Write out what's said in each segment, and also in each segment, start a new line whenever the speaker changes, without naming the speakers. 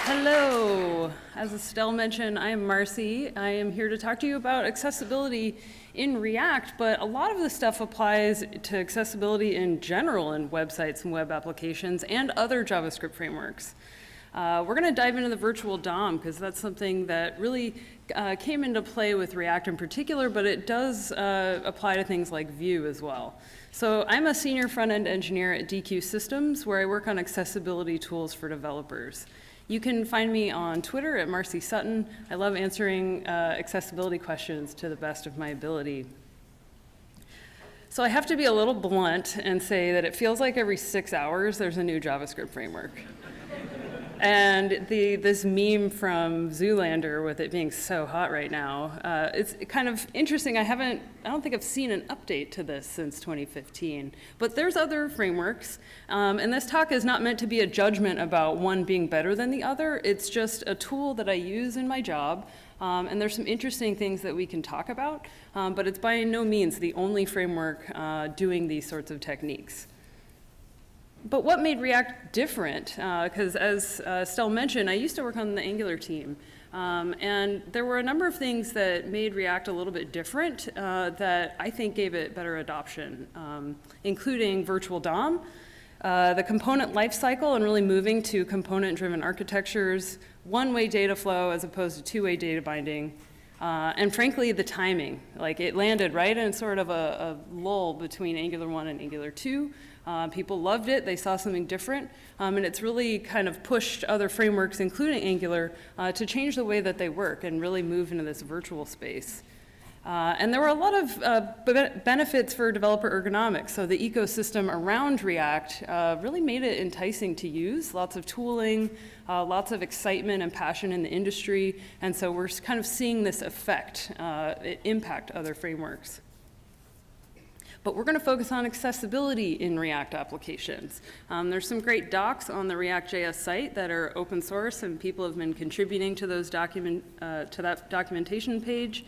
Hello. As Estelle mentioned, I am Marcy. I am here to talk to you about accessibility in React, but a lot of this stuff applies to accessibility in general in websites and web applications and other JavaScript frameworks. We're going to dive into the virtual DOM because that's something that really came into play with React in particular, but it does apply to things like Vue as well. So I'm a senior front-end engineer at DQ Systems, where I work on accessibility tools for developers. You can find me on Twitter at Marcy Sutton. I love answering accessibility questions to the best of my ability. So I have to be a little blunt and say that it feels like every 6 hours there's a new JavaScript framework. And this meme from Zoolander with it being so hot right now, it's kind of interesting. I don't think I've seen an update to this since 2015. But there's other frameworks, and this talk is not meant to be a judgment about one being better than the other. It's just a tool that I use in my job, and there's some interesting things that we can talk about, but it's by no means the only framework doing these sorts of techniques. But what made React different? Because as Estelle mentioned, I used to work on the Angular team. And there were a number of things that made React a little bit different that I think gave it better adoption, including virtual DOM, the component lifecycle and really moving to component-driven architectures, one-way data flow as opposed to two-way data binding, and frankly, the timing. Like it landed right in sort of a lull between Angular 1 and Angular 2. People loved it, they saw something different, and it's really kind of pushed other frameworks, including Angular, to change the way that they work and really move into this virtual space. And there were a lot of benefits for developer ergonomics. So the ecosystem around React really made it enticing to use, lots of tooling, lots of excitement and passion in the industry, and so we're kind of seeing this effect impact other frameworks. But we're going to focus on accessibility in React applications. There's some great docs on the React.js site that are open source, and people have been contributing to those to that documentation page.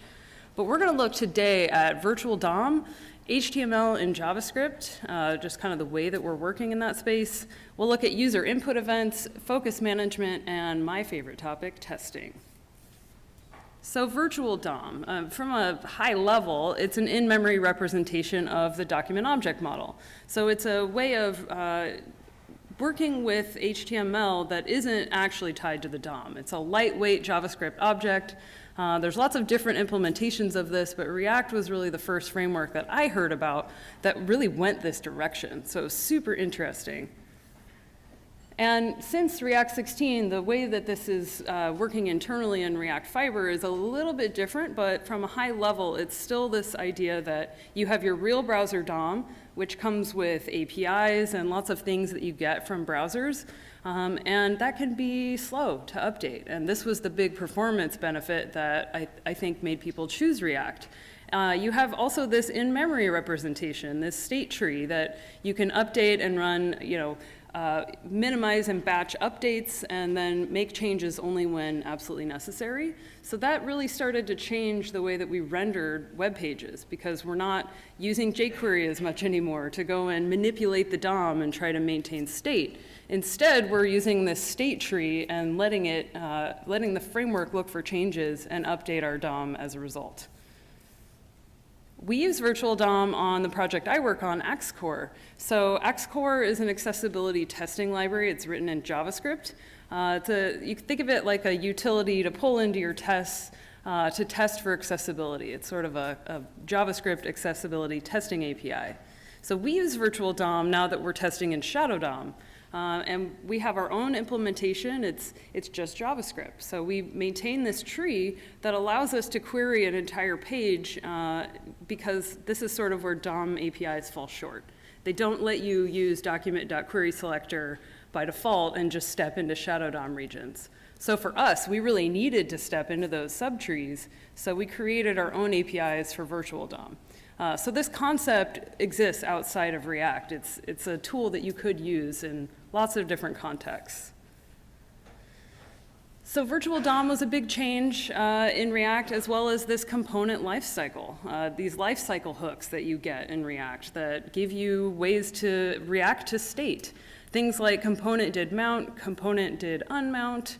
But we're going to look today at virtual DOM, HTML and JavaScript, just kind of the way that we're working in that space. We'll look at user input events, focus management, and my favorite topic, testing. So virtual DOM, from a high level, it's an in-memory representation of the document object model. So it's a way of working with HTML that isn't actually tied to the DOM. It's a lightweight JavaScript object. There's lots of different implementations of this, but React was really the first framework that I heard about that really went this direction. So it was super interesting. And since React 16, the way that this is working internally in React Fiber is a little bit different, but from a high level, it's still this idea that you have your real browser DOM, which comes with APIs and lots of things that you get from browsers, and that can be slow to update. And this was the big performance benefit that I think made people choose React. You have also this in-memory representation, this state tree that you can update and run, minimize and batch updates and then make changes only when absolutely necessary. So that really started to change the way that we rendered web pages because we're not using jQuery as much anymore to go and manipulate the DOM and try to maintain state. Instead, we're using this state tree and letting the framework look for changes and update our DOM as a result. We use virtual DOM on the project I work on, Axcore. So Axcore is an accessibility testing library. It's written in JavaScript. You can think of it like a utility to pull into your tests to test for accessibility. It's sort of a JavaScript accessibility testing API. So we use virtual DOM now that we're testing in Shadow DOM. And we have our own implementation. It's just JavaScript. So we maintain this tree that allows us to query an entire page because this is sort of where DOM APIs fall short. They don't let you use document.querySelector by default and just step into Shadow DOM regions. So for us, we really needed to step into those subtrees. So we created our own APIs for virtual DOM. So this concept exists outside of React. It's a tool that you could use in lots of different contexts. So virtual DOM was a big change in React, as well as this component lifecycle, these lifecycle hooks that you get in React that give you ways to react to state. Things like component did mount, component did unmount,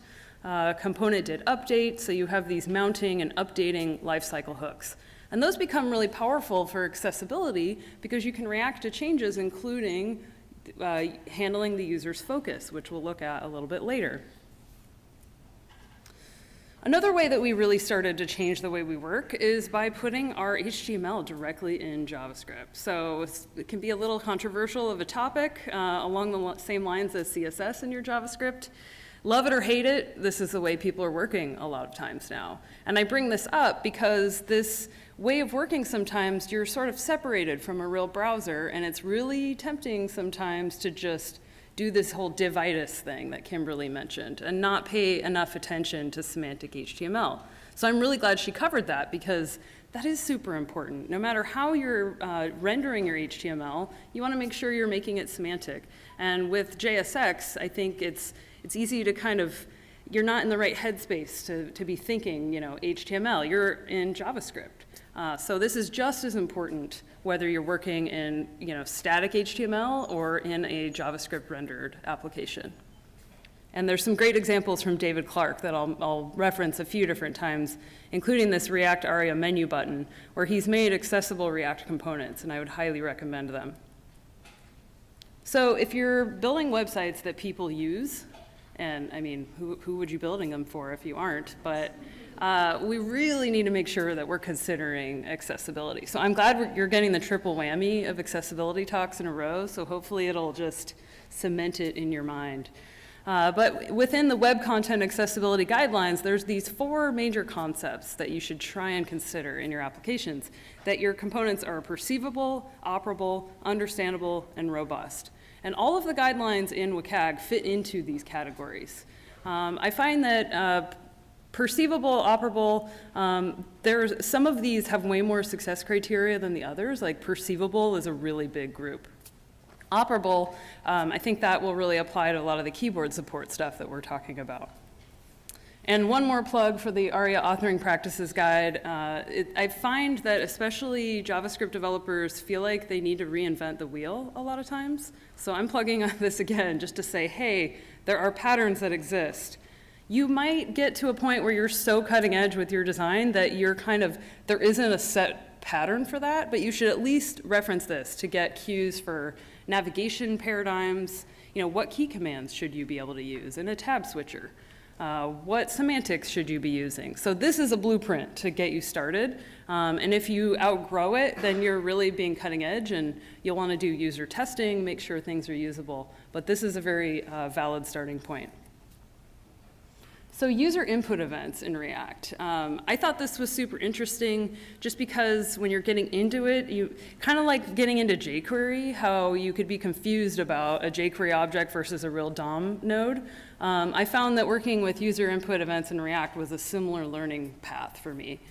component did update, so you have these mounting and updating lifecycle hooks. And those become really powerful for accessibility because you can react to changes, including handling the user's focus, which we'll look at a little bit later. Another way that we really started to change the way we work is by putting our HTML directly in JavaScript. So it can be a little controversial of a topic along the same lines as CSS in your JavaScript. Love it or hate it, this is the way people are working a lot of times now. And I bring this up because this way of working sometimes you're sort of separated from a real browser, and it's really tempting sometimes to just do this whole divitis thing that Kimberly mentioned and not pay enough attention to semantic HTML. So I'm really glad she covered that because that is super important. No matter how you're rendering your HTML, you want to make sure you're making it semantic. And with JSX, I think it's easy to kind of, you're not in the right headspace to be thinking, HTML. You're in JavaScript. So this is just as important whether you're working in static HTML or in a JavaScript rendered application. And there's some great examples from David Clark that I'll reference a few different times, including this React Aria menu button, where he's made accessible React components, and I would highly recommend them. So if you're building websites that people use, and I mean, who would you building them for if you aren't? But we really need to make sure that we're considering accessibility. So I'm glad you're getting the triple whammy of accessibility talks in a row, so hopefully it'll just cement it in your mind. But within the web content accessibility guidelines, there's these 4 major concepts that you should try and consider in your applications, that your components are perceivable, operable, understandable, and robust. And all of the guidelines in WCAG fit into these categories. I find that perceivable, operable, some of these have way more success criteria than the others, like perceivable is a really big group. Operable, I think that will really apply to a lot of the keyboard support stuff that we're talking about. And one more plug for the ARIA Authoring Practices Guide. I find that especially JavaScript developers feel like they need to reinvent the wheel a lot of times. So I'm plugging on this again just to say, hey, there are patterns that exist. You might get to a point where you're so cutting edge with your design that you're there isn't a set pattern for that, but you should at least reference this to get cues for navigation paradigms. What key commands should you be able to use in a tab switcher? What semantics should you be using? So this is a blueprint to get you started. And if you outgrow it, then you're really being cutting edge, and you'll want to do user testing, make sure things are usable. But this is a very valid starting point. So user input events in React. I thought this was super interesting just because when you're getting into it, you kind of like getting into jQuery, how you could be confused about a jQuery object versus a real DOM node. I found that working with user input events in React was a similar learning path for me.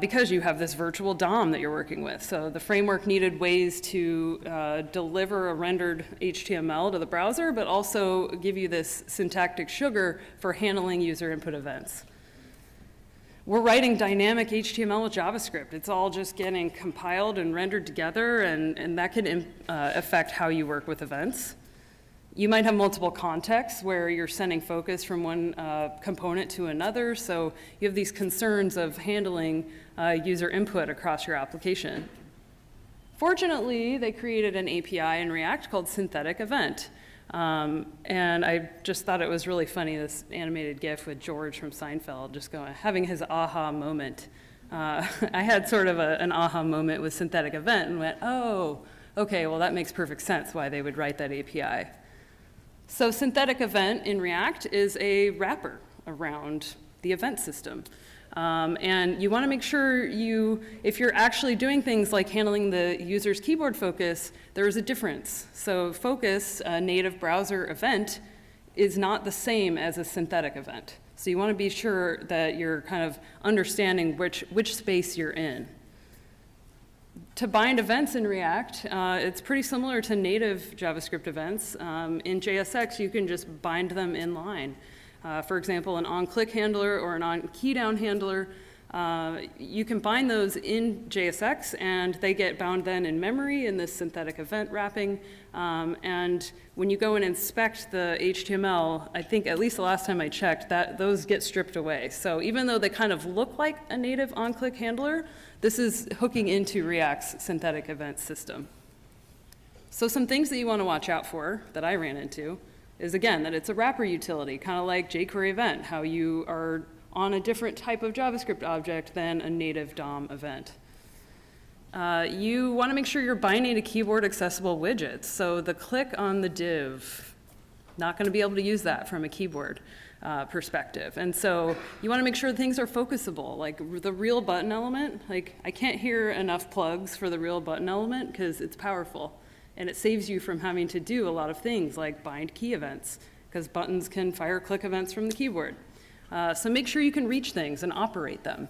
Because you have this virtual DOM that you're working with. So the framework needed ways to deliver a rendered HTML to the browser, but also give you this syntactic sugar for handling user input events. We're writing dynamic HTML with JavaScript. It's all just getting compiled and rendered together, and that can affect how you work with events. You might have multiple contexts where you're sending focus from one component to another, so you have these concerns of handling user input across your application. Fortunately, they created an API in React called synthetic event. And I just thought it was really funny, this animated GIF with George from Seinfeld just having his aha moment. I had sort of an aha moment with synthetic event and went, oh, okay, well that makes perfect sense why they would write that API. So synthetic event in React is a wrapper around the event system. And you want to make sure if you're actually doing things like handling the user's keyboard focus, there is a difference. So focus, a native browser event, is not the same as a synthetic event. So you want to be sure that you're kind of understanding which space you're in. To bind events in React, it's pretty similar to native JavaScript events. In JSX, you can just bind them in line. For example, an on-click handler or an on-keydown handler, You can bind those in JSX, and they get bound then in memory in this synthetic event wrapping. And when you go and inspect the HTML, I think at least the last time I checked, that those get stripped away. So even though they kind of look like a native on-click handler, this is hooking into React's synthetic event system. So some things that you want to watch out for that I ran into is, again, that it's a wrapper utility, kind of like jQuery event, how you are on a different type of JavaScript object than a native DOM event. You want to make sure you're binding to keyboard accessible widgets. So the click on the div, not going to be able to use that from a keyboard perspective. And so you want to make sure things are focusable, like the real button element. Like, I can't hear enough plugs for the real button element because it's powerful. And it saves you from having to do a lot of things like bind key events, because buttons can fire click events from the keyboard. So make sure you can reach things and operate them.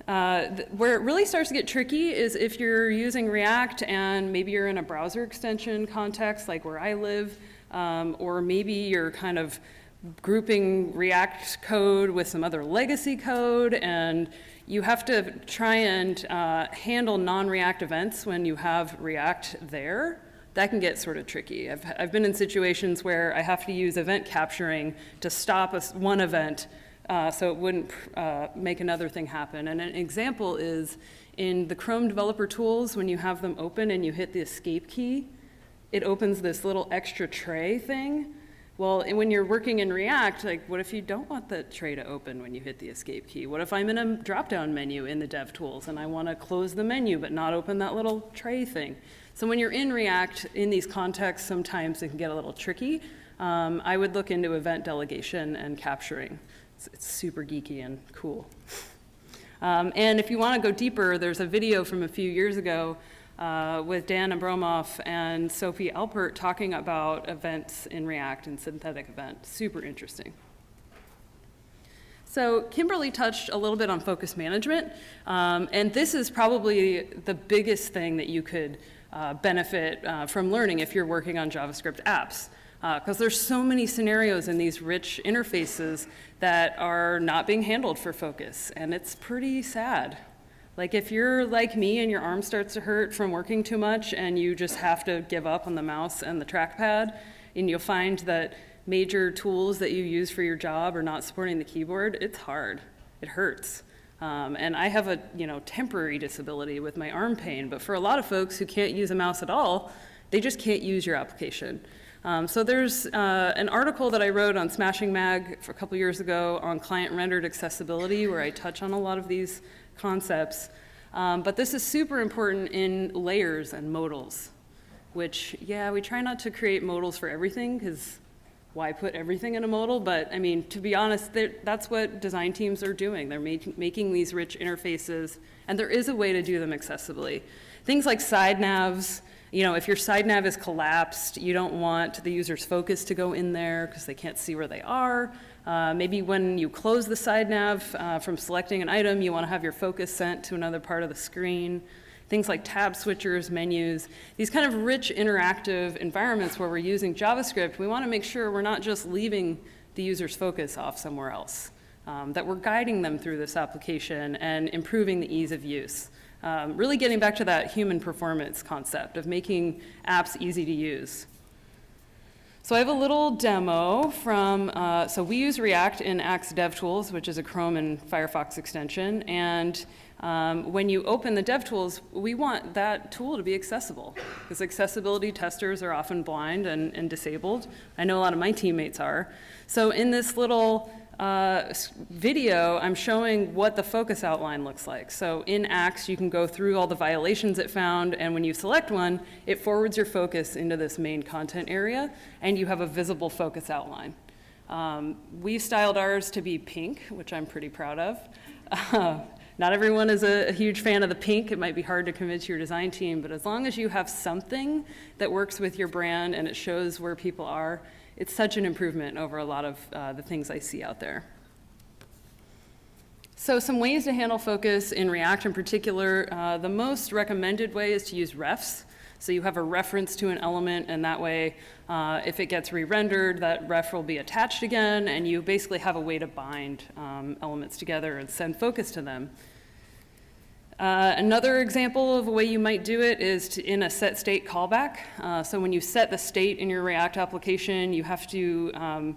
Where it really starts to get tricky is if you're using React and maybe you're in a browser extension context, like where I live, or maybe you're kind of grouping React code with some other legacy code, and you have to try and handle non-React events when you have React there. That can get sort of tricky. I've been in situations where I have to use event capturing to stop one event so it wouldn't make another thing happen. And an example is in the Chrome developer tools, when you have them open and you hit the escape key, it opens this little extra tray thing. Well, when you're working in React, like, what if you don't want the tray to open when you hit the escape key? What if I'm in a drop-down menu in the dev tools and I want to close the menu but not open that little tray thing? So when you're in React, in these contexts, sometimes it can get a little tricky. I would look into event delegation and capturing. It's super geeky and cool. And if you want to go deeper, there's a video from a few years ago with Dan Abromoff and Sophie Alpert talking about events in React and synthetic event. Super interesting. So Kimberly touched a little bit on focus management, and this is probably the biggest thing that you could benefit from learning if you're working on JavaScript apps. Because there's so many scenarios in these rich interfaces that are not being handled for focus, and it's pretty sad. Like, if you're like me and your arm starts to hurt from working too much and you just have to give up on the mouse and the trackpad, and you'll find that major tools that you use for your job are not supporting the keyboard, it's hard. It hurts. And I have a temporary disability with my arm pain, but for a lot of folks who can't use a mouse at all, they just can't use your application. So there's an article that I wrote on Smashing Mag a couple years ago on client-rendered accessibility, where I touch on a lot of these concepts. But this is super important in layers and modals, which, yeah, we try not to create modals for everything, because why put everything in a modal? But I mean, to be honest, that's what design teams are doing. They're making these rich interfaces, and there is a way to do them accessibly. Things like side navs. If your side nav is collapsed, you don't want the user's focus to go in there because they can't see where they are. Maybe when you close the side nav from selecting an item, you want to have your focus sent to another part of the screen. Things like tab switchers, menus, these kind of rich interactive environments where we're using JavaScript, we want to make sure we're not just leaving the user's focus off somewhere else, that we're guiding them through this application and improving the ease of use. Really getting back to that human performance concept of making apps easy to use. So I have a little demo from, so we use React in Axe DevTools, which is a Chrome and Firefox extension. And when you open the DevTools, we want that tool to be accessible, because accessibility testers are often blind and disabled. I know a lot of my teammates are. So in this little video, I'm showing what the focus outline looks like. So in Axe, you can go through all the violations it found, and when you select one, it forwards your focus into this main content area, and you have a visible focus outline. We've styled ours to be pink, which I'm pretty proud of. Not everyone is a huge fan of the pink. It might be hard to convince your design team, but as long as you have something that works with your brand and it shows where people are, it's such an improvement over a lot of the things I see out there. So some ways to handle focus in React in particular, the most recommended way is to use refs. So you have a reference to an element, and that way, if it gets re-rendered, that ref will be attached again, and you basically have a way to bind elements together and send focus to them. Another example of a way you might do it is in a set state callback. So when you set the state in your React application, you have to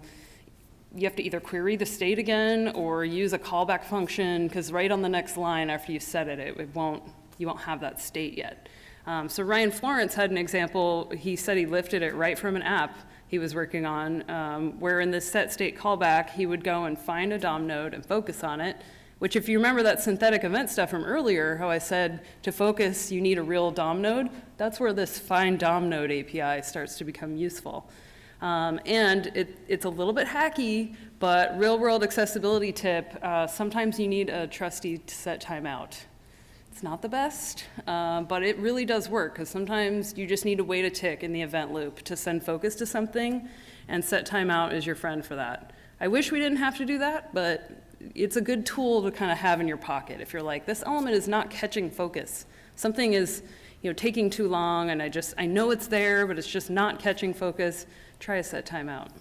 either query the state again or use a callback function, because right on the next line after you set it, you won't have that state yet. So Ryan Florence had an example. He said he lifted it right from an app he was working on, where in this set state callback, he would go and find a DOM node and focus on it, which if you remember that synthetic event stuff from earlier, how I said to focus, you need a real DOM node, that's where this find DOM node API starts to become useful. And it's a little bit hacky, but real world accessibility tip, sometimes you need a trusty set timeout. It's not the best, but it really does work, because sometimes you just need to wait a tick in the event loop to send focus to something, and set timeout is your friend for that. I wish we didn't have to do that, but it's a good tool to kind of have in your pocket. If you're like, this element is not catching focus, something is taking too long, and I know it's there, but it's just not catching focus, try a set timeout.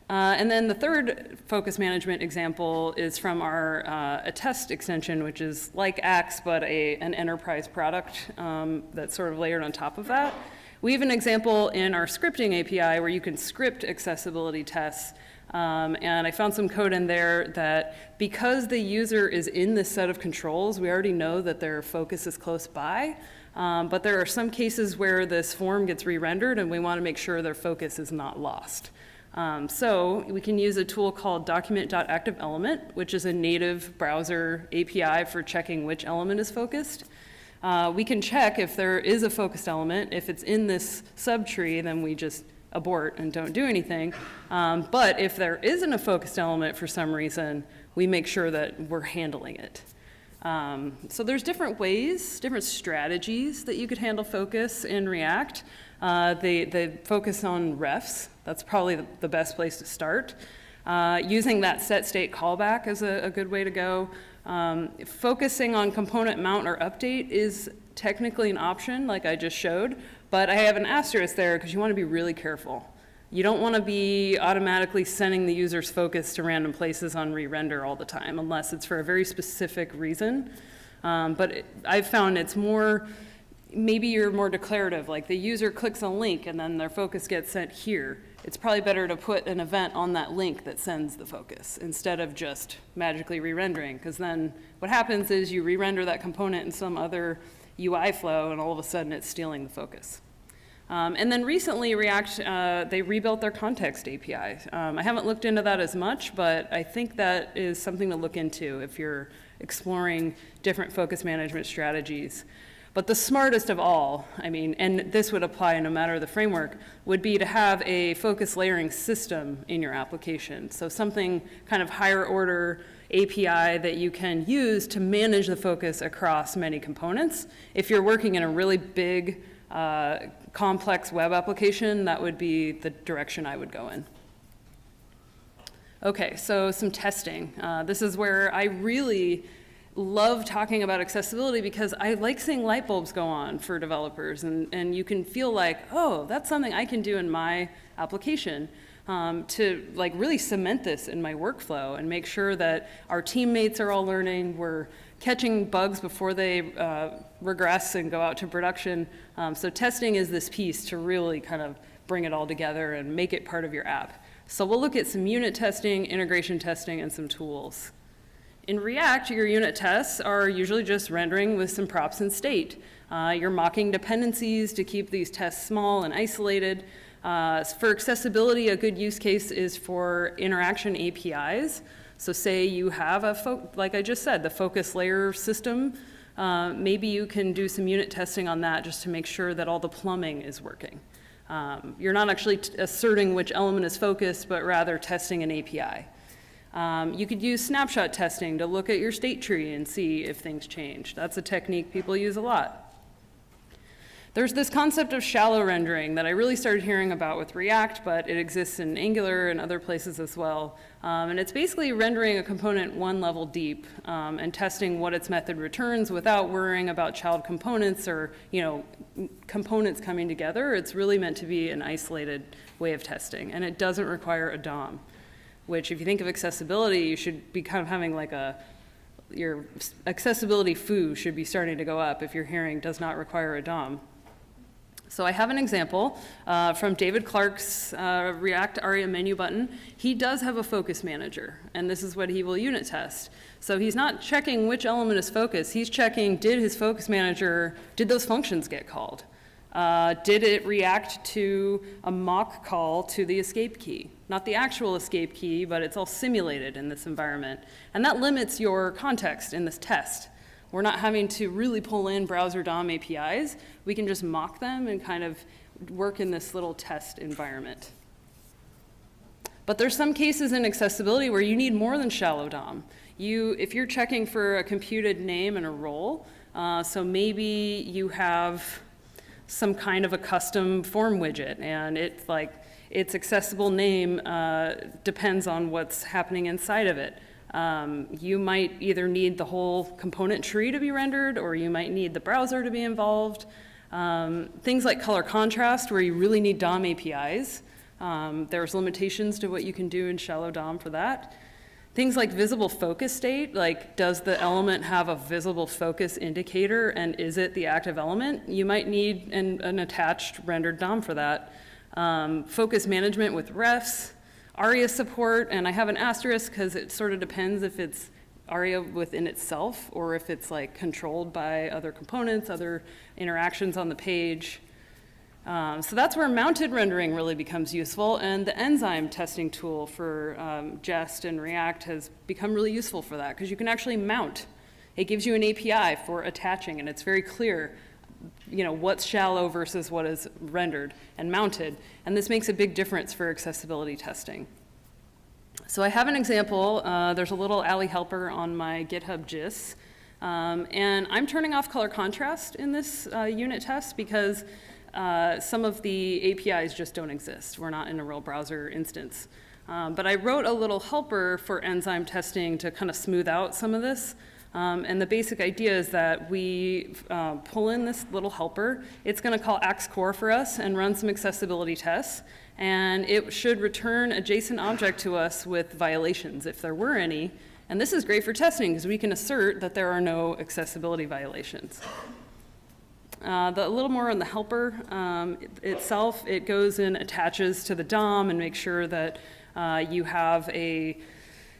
And then the third focus management example is from our attest extension, which is like Axe, but an enterprise product that's sort of layered on top of that. We have an example in our scripting API where you can script accessibility tests. And I found some code in there that because the user is in this set of controls, we already know that their focus is close by. But there are some cases where this form gets re-rendered, and we want to make sure their focus is not lost. So we can use a tool called document.activeElement, which is a native browser API for checking which element is focused. We can check if there is a focused element. If it's in this subtree, then we just abort and don't do anything. But if there isn't a focused element for some reason, we make sure that we're handling it. So there's different ways, different strategies that you could handle focus in React. They focus on refs. That's probably the best place to start. Using that set state callback is a good way to go. Focusing on component mount or update is technically an option, like I just showed, but I have an asterisk there because you want to be really careful. You don't want to be automatically sending the user's focus to random places on re-render all the time, unless it's for a very specific reason. But I've found it's more, maybe you're more declarative, like the user clicks a link and then their focus gets sent here. It's probably better to put an event on that link that sends the focus instead of just magically re-rendering, because then what happens is you re-render that component in some other UI flow and all of a sudden it's stealing the focus. And then recently React, they rebuilt their context API. I haven't looked into that as much, but I think that is something to look into if you're exploring different focus management strategies. But the smartest of all, and this would apply no matter the framework, would be to have a focus layering system in your application. So something kind of higher order API that you can use to manage the focus across many components. If you're working in a really big, complex web application, that would be the direction I would go in. Okay, so some testing. This is where I really love talking about accessibility because I like seeing light bulbs go on for developers, and you can feel like, oh, that's something I can do in my application to like really cement this in my workflow and make sure that our teammates are all learning, we're catching bugs before they regress and go out to production. So testing is this piece to really kind of bring it all together and make it part of your app. So we'll look at some unit testing, integration testing, and some tools. In React, your unit tests are usually just rendering with some props and state. You're mocking dependencies to keep these tests small and isolated. For accessibility, a good use case is for interaction APIs. So say you have like I just said, the focus layer system. Maybe you can do some unit testing on that just to make sure that all the plumbing is working. You're not actually asserting which element is focused, but rather testing an API. You could use snapshot testing to look at your state tree and see if things change. That's a technique people use a lot. There's this concept of shallow rendering that I really started hearing about with React, but it exists in Angular and other places as well. And it's basically rendering a component one level deep and testing what its method returns without worrying about child components or components coming together. It's really meant to be an isolated way of testing, and it doesn't require a DOM, which if you think of accessibility, you should be kind of having like your accessibility foo should be starting to go up if you're hearing does not require a DOM. So I have an example from David Clark's React ARIA menu button. He does have a focus manager, and this is what he will unit test. So he's not checking which element is focus. He's checking, did his focus manager, did those functions get called? Did it react to a mock call to the escape key? Not the actual escape key, but it's all simulated in this environment. And that limits your context in this test. We're not having to really pull in browser DOM APIs. We can just mock them and kind of work in this little test environment. But there's some cases in accessibility where you need more than shallow DOM. If you're checking for a computed name and a role, so maybe you have some kind of a custom form widget, and it's like its accessible name depends on what's happening inside of it. You might either need the whole component tree to be rendered, or you might need the browser to be involved. Things like color contrast, where you really need DOM APIs. There's limitations to what you can do in shallow DOM for that. Things like visible focus state, like does the element have a visible focus indicator, and is it the active element? You might need an attached rendered DOM for that. Focus management with refs. ARIA support, and I have an asterisk because it sort of depends if it's ARIA within itself or if it's like controlled by other components, other interactions on the page. So that's where mounted rendering really becomes useful, and the enzyme testing tool for Jest and React has become really useful for that because you can actually mount. It gives you an API for attaching, and it's very clear what's shallow versus what is rendered and mounted. And this makes a big difference for accessibility testing. So I have an example. There's a little alley helper on my GitHub gist. And I'm turning off color contrast in this unit test because some of the APIs just don't exist. We're not in a real browser instance. But I wrote a little helper for enzyme testing to kind of smooth out some of this. And the basic idea is that we pull in this little helper. It's going to call AXCore for us and run some accessibility tests. And it should return a JSON object to us with violations, if there were any. And this is great for testing, because we can assert that there are no accessibility violations. A little more on the helper itself. It goes and attaches to the DOM and makes sure that you have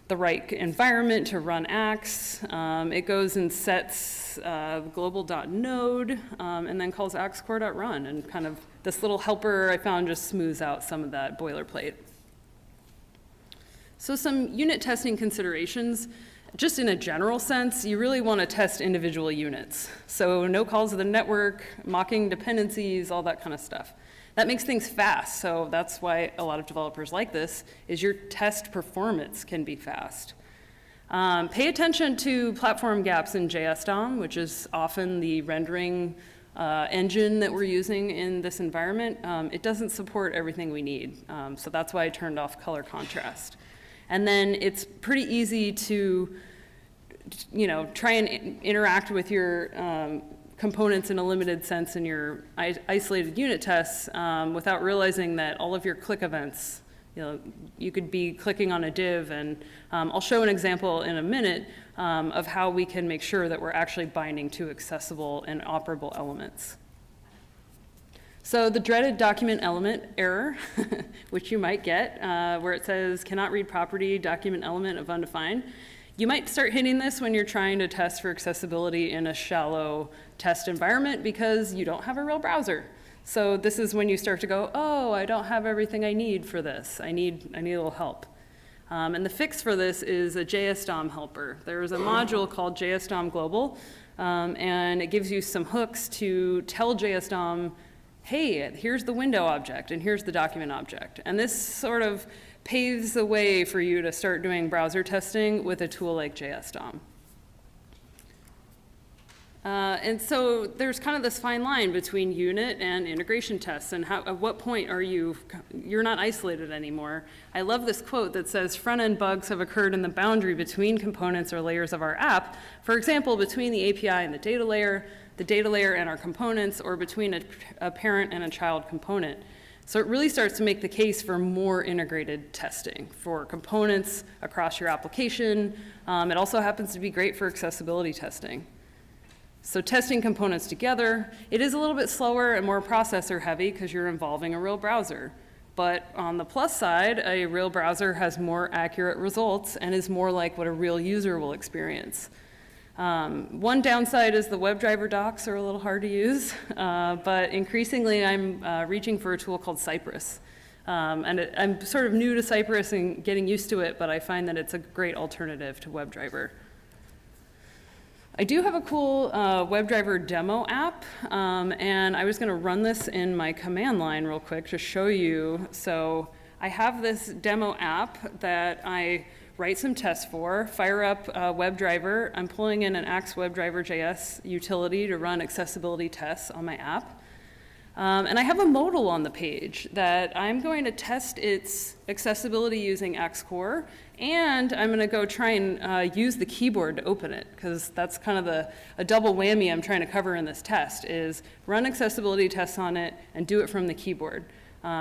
the right environment to run Axe. It goes and sets global.node and then calls axcore.run, and kind of this little helper I found just smooths out some of that boilerplate. So some unit testing considerations. Just in a general sense, you really want to test individual units. So no calls to the network, mocking dependencies, all that kind of stuff. That makes things fast, so that's why a lot of developers like this, is your test performance can be fast. Pay attention to platform gaps in JS DOM, which is often the rendering engine that we're using in this environment. It doesn't support everything we need, so that's why I turned off color contrast. And then it's pretty easy to try and interact with your components in a limited sense in your isolated unit tests without realizing that all of your click events, you could be clicking on a div, and I'll show an example in a minute of how we can make sure that we're actually binding to accessible and operable elements. So the dreaded document element error, which you might get, where it says cannot read property document element of undefined. You might start hitting this when you're trying to test for accessibility in a shallow test environment because you don't have a real browser. So this is when you start to go, oh, I don't have everything I need for this. I need a little help. And the fix for this is a JS DOM helper. There's a module called JS DOM Global, and it gives you some hooks to tell JS DOM, hey, here's the window object, and here's the document object. And this sort of paves the way for you to start doing browser testing with a tool like JS DOM. And so there's kind of this fine line between unit and integration tests, and at what point are you're not isolated anymore. I love this quote that says, front-end bugs have occurred in the boundary between components or layers of our app. For example, between the API and the data layer and our components, or between a parent and a child component. So it really starts to make the case for more integrated testing for components across your application. It also happens to be great for accessibility testing. So testing components together, it is a little bit slower and more processor heavy because you're involving a real browser. But on the plus side, a real browser has more accurate results and is more like what a real user will experience. One downside is the WebDriver docs are a little hard to use, but increasingly I'm reaching for a tool called Cypress. I'm sort of new to Cypress and getting used to it, but I find that it's a great alternative to WebDriver. I do have a cool WebDriver demo app, and I was going to run this in my command line real quick to show you. So I have this demo app that I write some tests for, fire up WebDriver. I'm pulling in an Axe WebDriver.js utility to run accessibility tests on my app. And I have a modal on the page that I'm going to test its accessibility using Axe Core, and I'm going to go try and use the keyboard to open it, because that's kind of a double whammy I'm trying to cover in this test, is run accessibility tests on it and do it from the keyboard,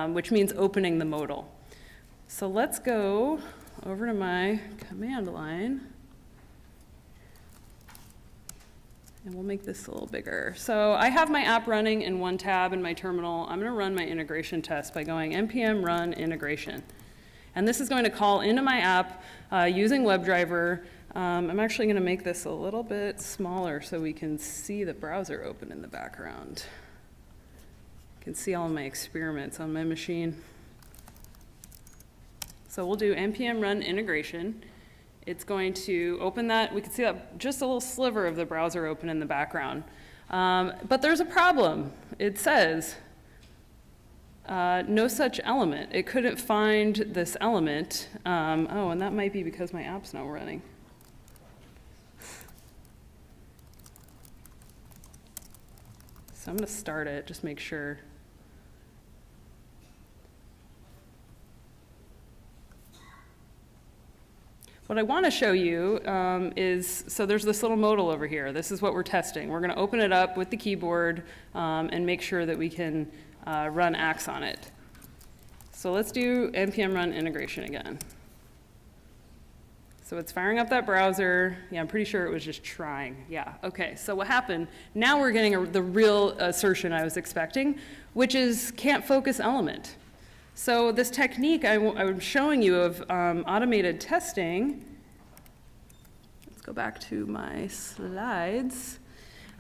which means opening the modal. So let's go over to my command line. And we'll make this a little bigger. So I have my app running in one tab in my terminal. I'm going to run my integration test by going npm run integration. And this is going to call into my app using WebDriver. I'm actually going to make this a little bit smaller so we can see the browser open in the background. You can see all of my experiments on my machine. So we'll do npm run integration. It's going to open that. We can see that just a little sliver of the browser open in the background. But there's a problem. It says no such element. It couldn't find this element. Oh, and that might be because my app's not running. So I'm going to start it, just make sure. What I want to show you is, so there's this little modal over here. This is what we're testing. We're going to open it up with the keyboard and make sure that we can run Axe on it. So let's do npm run integration again. So it's firing up that browser. Yeah, I'm pretty sure it was just trying. Yeah, okay, so what happened? Now we're getting the real assertion I was expecting, which is can't focus element. So this technique I'm showing you of automated testing, let's go back to my slides,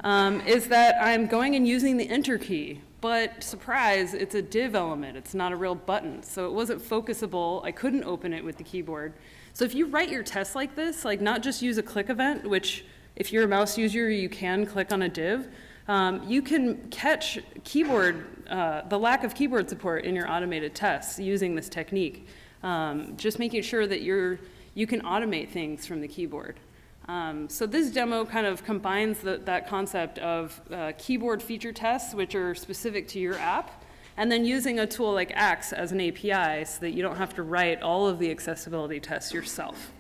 is that I'm going and using the enter key. But surprise, it's a div element. It's not a real button. So it wasn't focusable. I couldn't open it with the keyboard. So if you write your tests like this, like not just use a click event, which if you're a mouse user, you can click on a div, you can catch keyboard, the lack of keyboard support in your automated tests using this technique. Just making sure that you can automate things from the keyboard. So this demo kind of combines that concept of keyboard feature tests, which are specific to your app, and then using a tool like Axe as an API so that you don't have to write all of the accessibility tests yourself.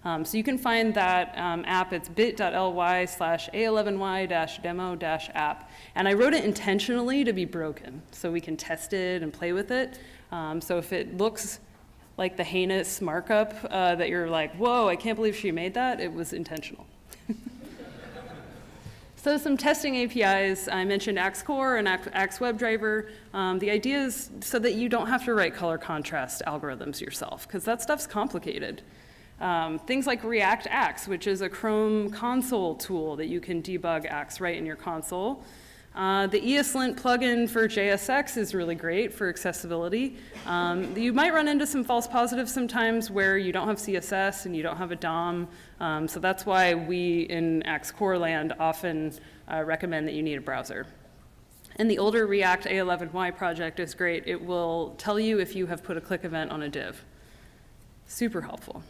So you can find that app. It's bit.ly/a11y-demo-app. And I wrote it intentionally to be broken so we can test it and play with it. So if it looks like the heinous markup that you're like, whoa, I can't believe she made that, it was intentional. So some testing APIs, I mentioned Axe Core and Axe WebDriver. The idea is so that you don't have to write color contrast algorithms yourself, because that stuff's complicated. Things like React Axe, which is a Chrome console tool that you can debug Axe right in your console. The ESLint plugin for JSX is really great for accessibility. You might run into some false positives sometimes where you don't have CSS and you don't have a DOM. So that's why we in Axe Core land often recommend that you need a browser. And the older React A11y project is great. It will tell you if you have put a click event on a div. Super helpful.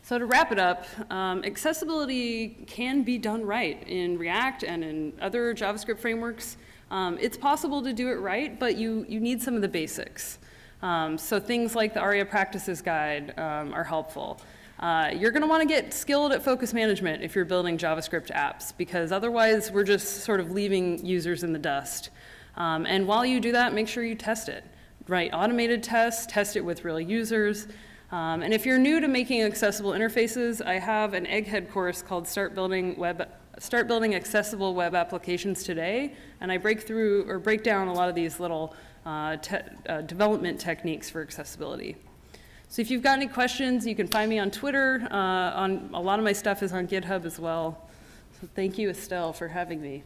So to wrap it up, accessibility can be done right in React and in other JavaScript frameworks. It's possible to do it right, but you need some of the basics. So things like the ARIA Practices Guide are helpful. You're going to want to get skilled at focus management if you're building JavaScript apps, because otherwise we're just sort of leaving users in the dust. And while you do that, make sure you test it. Write automated tests, test it with real users. And if you're new to making accessible interfaces, I have an egghead course called Start Building Accessible Web Applications Today, and I break down a lot of these little development techniques for accessibility. So if you've got any questions, you can find me on Twitter. A lot of my stuff is on GitHub as well. So thank you, Estelle, for having me.